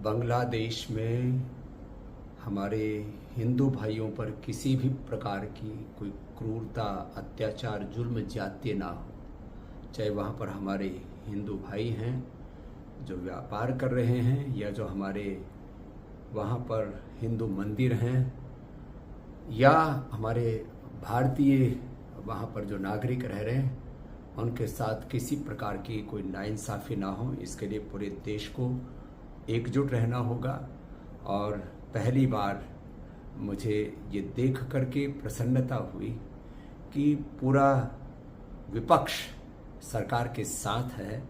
बांग्लादेश में हमारे हिंदू भाइयों पर किसी भी प्रकार की कोई क्रूरता, अत्याचार, जुल्म, ज्यादती ना हो। चाहे वहाँ पर हमारे हिंदू भाई हैं जो व्यापार कर रहे हैं, या जो हमारे वहाँ पर हिंदू मंदिर हैं, या हमारे भारतीय वहाँ पर जो नागरिक रह रहे हैं, उनके साथ किसी प्रकार की कोई नाइंसाफ़ी ना हो। इसके लिए पूरे देश को एकजुट रहना होगा। और पहली बार मुझे ये देख करके प्रसन्नता हुई कि पूरा विपक्ष सरकार के साथ है,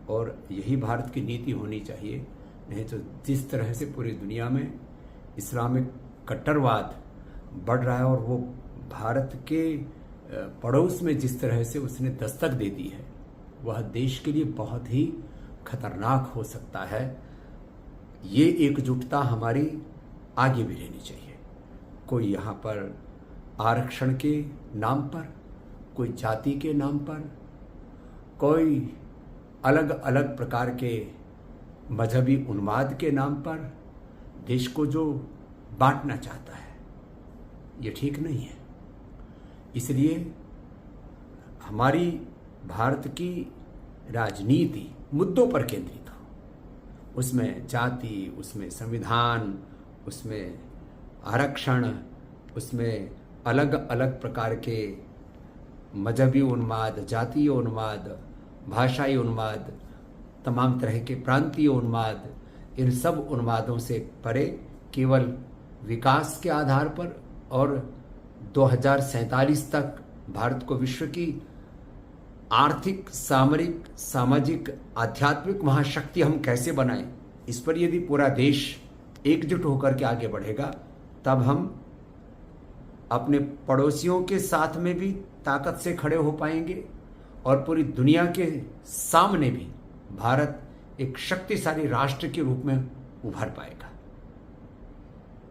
और यही भारत की नीति होनी चाहिए। नहीं तो जिस तरह से पूरी दुनिया में इस्लामिक कट्टरवाद बढ़ रहा है, और वो भारत के पड़ोस में जिस तरह से उसने दस्तक दे दी है, वह देश के लिए बहुत ही खतरनाक हो सकता है। ये एकजुटता हमारी आगे भी रहनी चाहिए। कोई यहाँ पर आरक्षण के नाम पर, कोई जाति के नाम पर, कोई अलग अलग प्रकार के मजहबी उन्माद के नाम पर देश को जो बांटना चाहता है, ये ठीक नहीं है। इसलिए हमारी भारत की राजनीति मुद्दों पर केंद्रित हो, उसमें जाति, उसमें संविधान, उसमें आरक्षण, उसमें अलग अलग प्रकार के मजहबी उन्माद, जातीय उन्माद, भाषाई उन्माद, तमाम तरह के प्रांतीय उन्माद, इन सब उन्मादों से परे केवल विकास के आधार पर और 2047 तक भारत को विश्व की आर्थिक, सामरिक, सामाजिक, आध्यात्मिक महाशक्ति हम कैसे बनाएं, इस पर यदि पूरा देश एकजुट होकर के आगे बढ़ेगा, तब हम अपने पड़ोसियों के साथ में भी ताकत से खड़े हो पाएंगे, और पूरी दुनिया के सामने भी भारत एक शक्तिशाली राष्ट्र के रूप में उभर पाएगा।